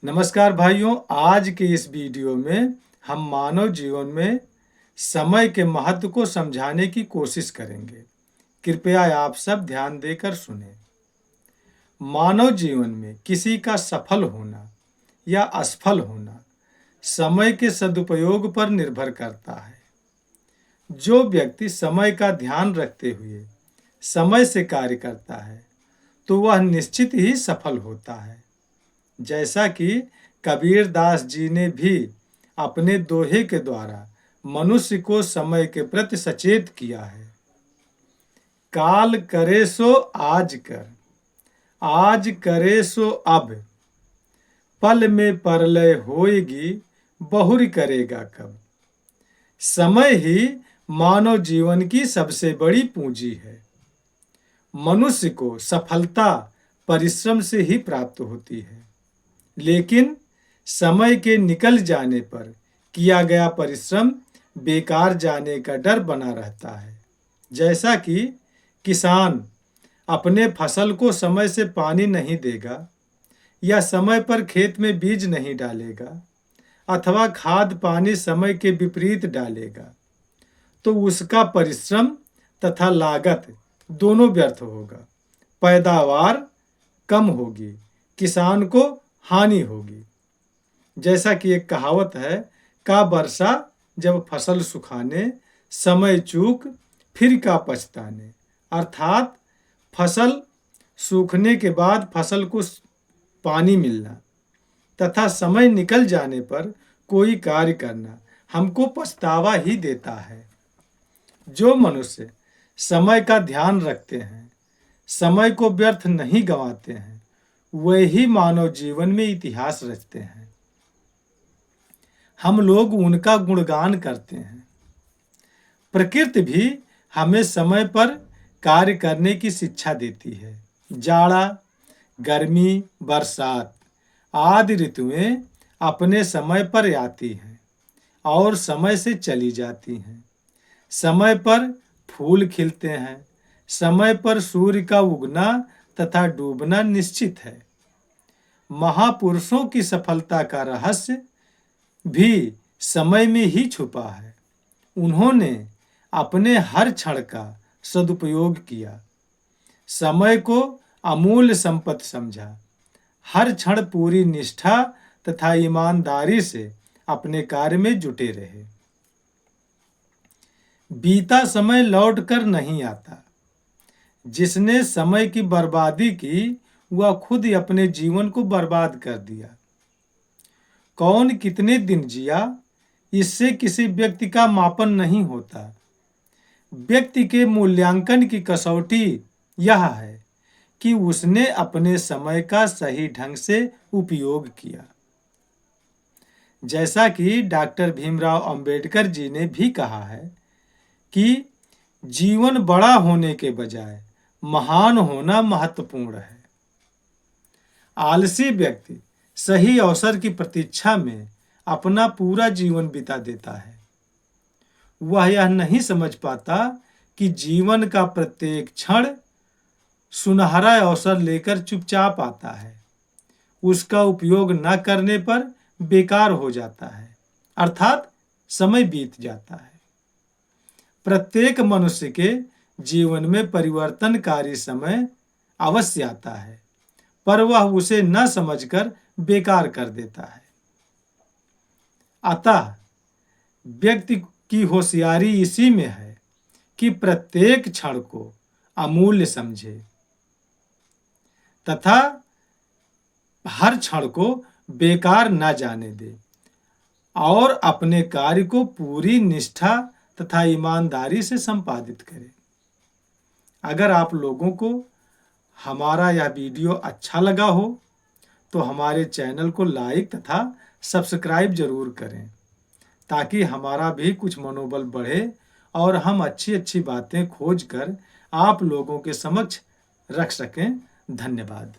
नमस्कार भाइयों, आज के इस वीडियो में हम मानव जीवन में समय के महत्व को समझाने की कोशिश करेंगे। कृपया आप सब ध्यान देकर सुनें। मानव जीवन में किसी का सफल होना या असफल होना समय के सदुपयोग पर निर्भर करता है। जो व्यक्ति समय का ध्यान रखते हुए समय से कार्य करता है, तो वह निश्चित ही सफल होता है। जैसा कि कबीर दास जी ने भी अपने दोहे के द्वारा मनुष्य को समय के प्रति सचेत किया है। काल करे सो आज कर, आज करे सो अब, पल में परलय होएगी, बहुरी करेगा कब। समय ही मानव जीवन की सबसे बड़ी पूंजी है। मनुष्य को सफलता परिश्रम से ही प्राप्त होती है, लेकिन समय के निकल जाने पर किया गया परिश्रम बेकार जाने का डर बना रहता है। जैसा कि किसान अपने फसल को समय से पानी नहीं देगा या समय पर खेत में बीज नहीं डालेगा अथवा खाद पानी समय के विपरीत डालेगा, तो उसका परिश्रम तथा लागत दोनों व्यर्थ होगा। पैदावार कम होगी, किसान को हानि होगी। जैसा कि एक कहावत है, का वर्षा जब फसल सुखाने, समय चूक फिर का पछताने। अर्थात फसल सूखने के बाद फसल को पानी मिलना तथा समय निकल जाने पर कोई कार्य करना हमको पछतावा ही देता है। जो मनुष्य समय का ध्यान रखते हैं, समय को व्यर्थ नहीं गंवाते हैं, वही मानव जीवन में इतिहास रचते हैं। हम लोग उनका गुणगान करते हैं। प्रकृति भी हमें समय पर कार्य करने की शिक्षा देती है। जाड़ा, गर्मी, बरसात आदि ऋतुएं अपने समय पर आती हैं और समय से चली जाती हैं। समय पर फूल खिलते हैं, समय पर सूर्य का उगना तथा डूबना निश्चित है। महापुरुषों की सफलता का रहस्य भी समय में ही छुपा है। उन्होंने अपने हर क्षण का सदुपयोग किया, समय को अमूल्य संपत्ति समझा, हर क्षण पूरी निष्ठा तथा ईमानदारी से अपने कार्य में जुटे रहे। बीता समय लौट कर नहीं आता। जिसने समय की बर्बादी की, वह खुद ही अपने जीवन को बर्बाद कर दिया। कौन कितने दिन जिया, इससे किसी व्यक्ति का मापन नहीं होता। व्यक्ति के मूल्यांकन की कसौटी यह है कि उसने अपने समय का सही ढंग से उपयोग किया। जैसा कि डॉक्टर भीमराव अंबेडकर जी ने भी कहा है कि जीवन बड़ा होने के बजाय महान होना महत्वपूर्ण है। आलसी व्यक्ति सही अवसर की प्रतीक्षा में अपना पूरा जीवन बिता देता है। वह यह नहीं समझ पाता कि जीवन का प्रत्येक क्षण सुनहरा अवसर लेकर चुपचाप आता है। उसका उपयोग न करने पर बेकार हो जाता है, अर्थात समय बीत जाता है। प्रत्येक मनुष्य के जीवन में परिवर्तनकारी समय अवश्य आता है, पर वह उसे न समझकर बेकार कर देता है। अतः व्यक्ति की होशियारी इसी में है कि प्रत्येक क्षण को अमूल्य समझे तथा हर क्षण को बेकार न जाने दे और अपने कार्य को पूरी निष्ठा तथा ईमानदारी से संपादित करे। अगर आप लोगों को हमारा यह वीडियो अच्छा लगा हो, तो हमारे चैनल को लाइक तथा सब्सक्राइब जरूर करें, ताकि हमारा भी कुछ मनोबल बढ़े और हम अच्छी अच्छी बातें खोज कर आप लोगों के समक्ष रख सकें। धन्यवाद।